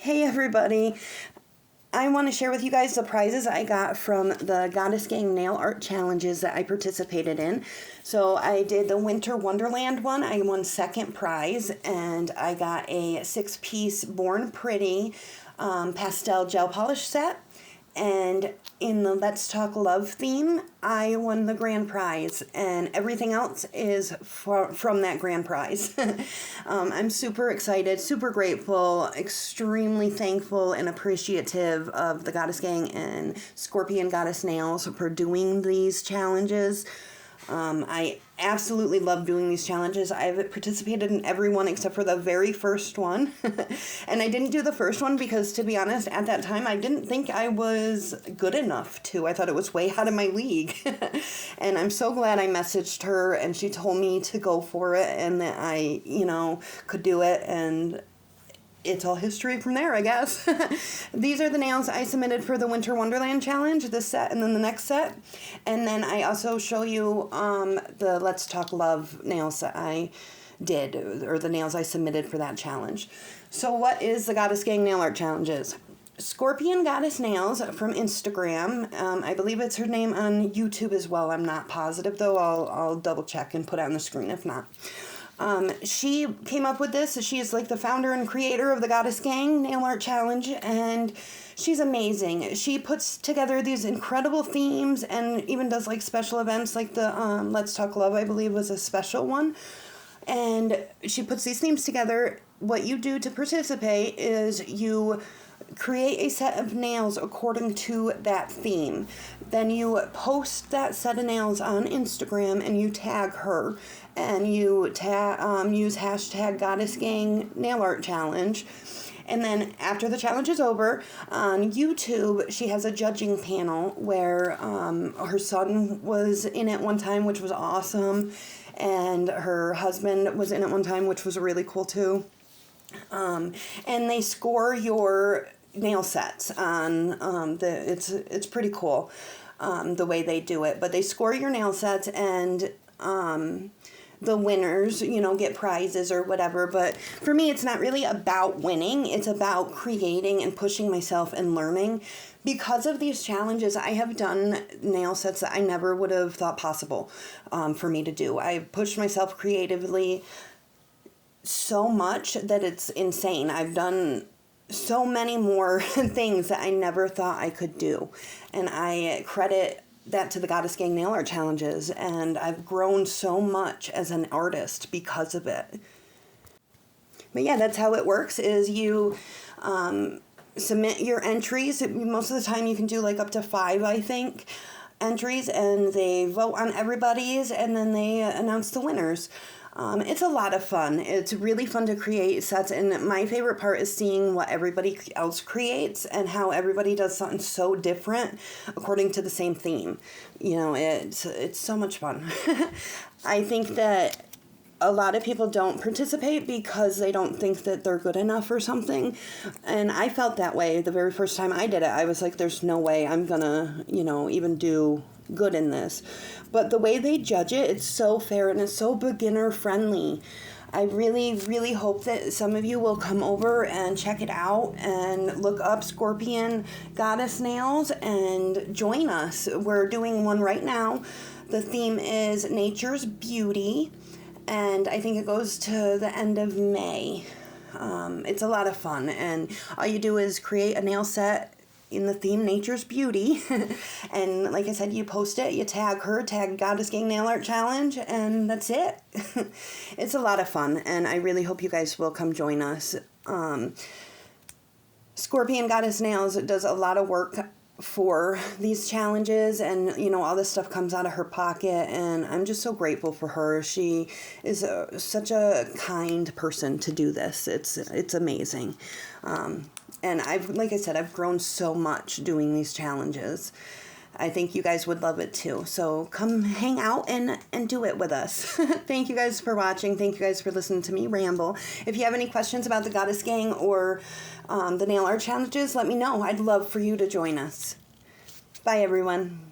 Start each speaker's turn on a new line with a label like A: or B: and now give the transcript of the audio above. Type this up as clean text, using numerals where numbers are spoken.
A: Hey everybody, I want to share with you guys the prizes I got from the Goddess Gang nail art challenges that I participated in. So I did the Winter Wonderland one. I won second prize, and I got a 6-piece Born Pretty pastel gel polish set. And in the Let's Talk Love theme, I won the grand prize, and everything else is from that grand prize. I'm super excited, super grateful, extremely thankful and appreciative of the Goddess Gang and Scorpion Goddess Nails for doing these challenges. I absolutely love doing these challenges. I've participated in every one except for the very first one. And I didn't do the first one because, to be honest, at that time, I didn't think I was good enough to. I thought it was way out of my league. And I'm so glad I messaged her and she told me to go for it and that I, could do it. And it's all history from there, I guess. These are the nails I submitted for the Winter Wonderland challenge, this set and then the next set. And then I also show you the Let's Talk Love nails that I did, or the nails I submitted for that challenge. So what is the Goddess Gang nail art challenges? Scorpion Goddess Nails from Instagram. I believe it's her name on YouTube as well. I'm not positive though. I'll double check and put it on the screen if not. She came up with this. She is like the founder and creator of the Goddess Gang Nail Art Challenge, and she's amazing. She puts together these incredible themes and even does like special events, like the Let's Talk Love, I believe, was a special one. And she puts these themes together. What you do to participate is you create a set of nails according to that theme. Then you post that set of nails on Instagram and you tag her, and you use hashtag Goddess Gang Nail Art Challenge. And then after the challenge is over, on YouTube, she has a judging panel where her son was in it one time, which was awesome, and her husband was in it one time, which was really cool too. And they score your nail sets on it's pretty cool the way they do it, but they score your nail sets, and the winners get prizes or whatever. But for me, it's not really about winning. It's about creating and pushing myself and learning. Because of these challenges, I have done nail sets that I never would have thought possible for me to do. I pushed myself creatively so much that it's insane. I've done so many more things that I never thought I could do. And I credit that to the Goddess Gang Nail Art Challenges. And I've grown so much as an artist because of it. But yeah, that's how it works, is you submit your entries. Most of the time you can do like up to 5, I think, entries. And they vote on everybody's, and then they announce the winners. It's a lot of fun. It's really fun to create sets, and my favorite part is seeing what everybody else creates and how everybody does something so different according to the same theme. It's so much fun. I think that a lot of people don't participate because they don't think that they're good enough or something. And I felt that way the very first time I did it. I was like, there's no way I'm gonna, even do good in this. But the way they judge it, it's so fair and it's so beginner friendly. I really, really hope that some of you will come over and check it out and look up Scorpion Goddess Nails and join us. We're doing one right now. The theme is Nature's Beauty, and I think it goes to the end of May. It's a lot of fun, and all you do is create a nail set in the theme Nature's Beauty. And like I said, you post it, you tag her, tag Goddess Gang Nail Art Challenge, and that's it. It's a lot of fun, and I really hope you guys will come join us. Scorpion Goddess Nails does a lot of work for these challenges, and all this stuff comes out of her pocket, and I'm just so grateful for her. She is such a kind person to do this. It's amazing. And like I said, I've grown so much doing these challenges. I think you guys would love it too. So come hang out and do it with us. Thank you guys for watching. Thank you guys for listening to me ramble. If you have any questions about the Goddess Gang or the nail art challenges, let me know. I'd love for you to join us. Bye, everyone.